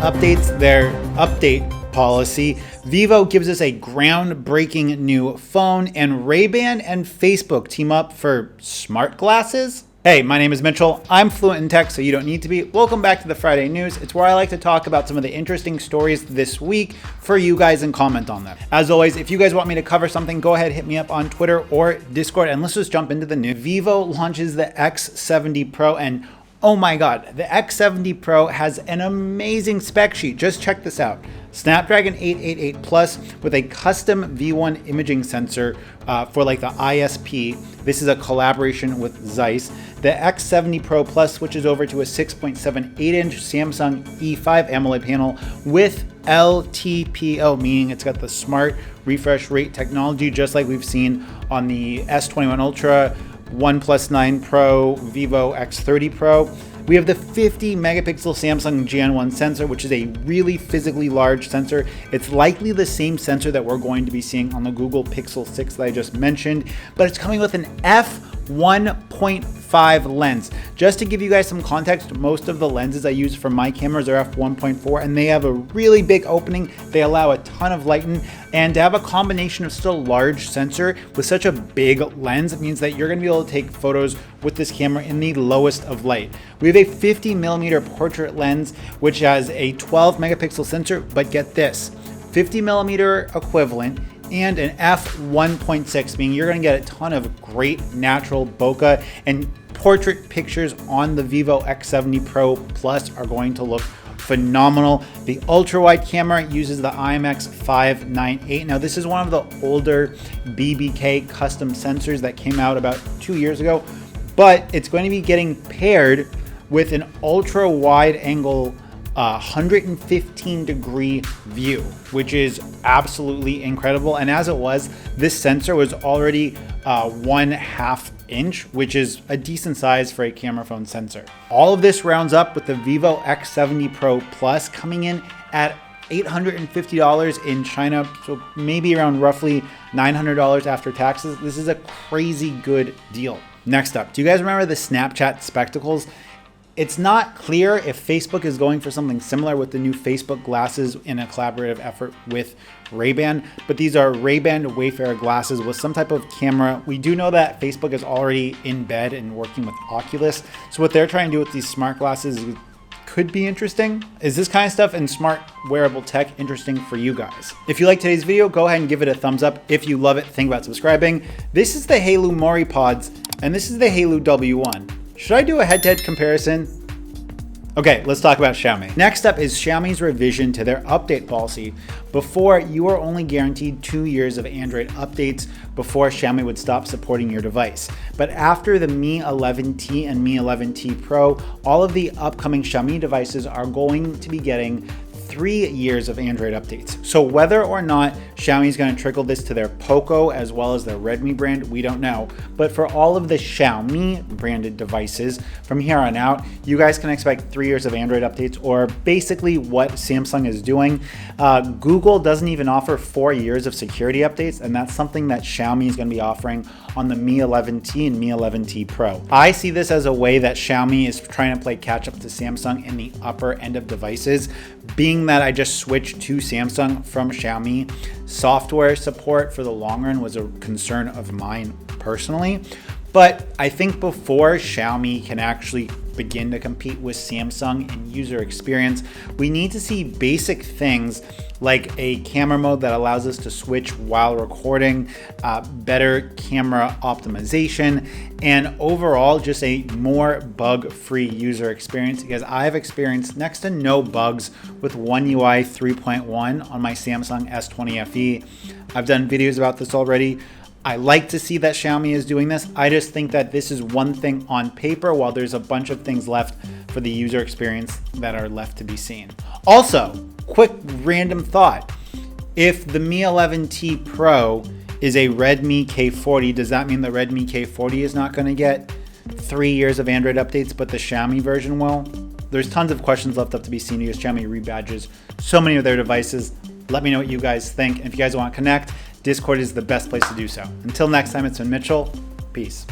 updates their update policy, Vivo gives us a groundbreaking new phone, and RayBan and Facebook team up for smart glasses. Hey, my name is Mitchell. I'm fluent in tech, so you don't need to be. Welcome back to the Friday News. It's where I like to talk about some of the interesting stories this week for you guys and comment on them. As always, if you guys want me to cover something, go ahead, hit me up on Twitter or Discord, and let's just jump into the news. Vivo launches the X70 Pro, and oh my God, the X70 Pro has an amazing spec sheet. Just check this out. Snapdragon 888 Plus with a custom V1 imaging sensor for like the ISP. This is a collaboration with Zeiss. The X70 Pro Plus switches over to a 6.78-inch Samsung E5 AMOLED panel with LTPO, meaning it's got the smart refresh rate technology, just like we've seen on the S21 Ultra, OnePlus 9 Pro, Vivo X30 Pro. We have the 50 megapixel Samsung Gen 1 sensor, which is a really physically large sensor. It's likely the same sensor that we're going to be seeing on the Google Pixel 6 that I just mentioned, but it's coming with an f1.5 lens. Just to give you guys some context, most of the lenses I use for my cameras are f1.4, and they have a really big opening. They allow a ton of lighting, and to have a combination of still large sensor with such a big lens, it means that you're gonna be able to take photos with this camera in the lowest of light. We have a 50mm portrait lens, which has a 12 megapixel sensor, but get this, 50mm equivalent and an f1.6, meaning you're gonna get a ton of great natural bokeh, and portrait pictures on the Vivo X70 Pro Plus are going to look phenomenal. The ultra wide camera uses the IMX598. Now this is one of the older BBK custom sensors that came out about 2 years ago, but it's going to be getting paired with an ultra wide angle 115 degree view, which is absolutely incredible. And as it was, this sensor was already 1/2 inch, which is a decent size for a camera phone sensor. All of this rounds up with the Vivo X70 Pro Plus coming in at $850 in China, so maybe around roughly $900 after taxes. This is a crazy good deal. Next up, do you guys remember the Snapchat spectacles? It's not clear if Facebook is going for something similar with the new Facebook glasses in a collaborative effort with RayBan, but these are RayBan Wayfarer glasses with some type of camera. We do know that Facebook is already in bed and working with Oculus, so what they're trying to do with these smart glasses could be interesting. Is this kind of stuff in smart wearable tech interesting for you guys? If you like today's video, go ahead and give it a thumbs up. If you love it, think about subscribing. This is the Halo Mori Pods, and this is the Halo W1. Should I do a head-to-head comparison? Okay, let's talk about Xiaomi. Next up is Xiaomi's revision to their update policy. Before, you were only guaranteed 2 years of Android updates before Xiaomi would stop supporting your device. But after the Mi 11T and Mi 11T Pro, all of the upcoming Xiaomi devices are going to be getting 3 years of Android updates. So whether or not Xiaomi is going to trickle this to their Poco as well as their Redmi brand, we don't know. But for all of the Xiaomi branded devices from here on out, you guys can expect 3 years of Android updates, or basically what Samsung is doing. Google doesn't even offer 4 years of security updates, and that's something that Xiaomi is going to be offering on the Mi 11T and Mi 11T Pro. I see this as a way that Xiaomi is trying to play catch up to Samsung in the upper end of devices. Being that I just switched to Samsung from Xiaomi, software support for the long run was a concern of mine personally. But I think before Xiaomi can actually begin to compete with Samsung in user experience, we need to see basic things like a camera mode that allows us to switch while recording, better camera optimization, and overall just a more bug-free user experience, because I've experienced next to no bugs with One UI 3.1 on my Samsung S20 FE. I've done videos about this already. I like to see that Xiaomi is doing this. I just think that this is one thing on paper, while there's a bunch of things left for the user experience that are left to be seen. Also, quick random thought. If the Mi 11T Pro is a Redmi K40, does that mean the Redmi K40 is not going to get 3 years of Android updates, but the Xiaomi version will? There's tons of questions left up to be seen because Xiaomi rebadges so many of their devices. Let me know what you guys think. And if you guys want to connect, Discord is the best place to do so. Until next time, it's been Mitchell. Peace.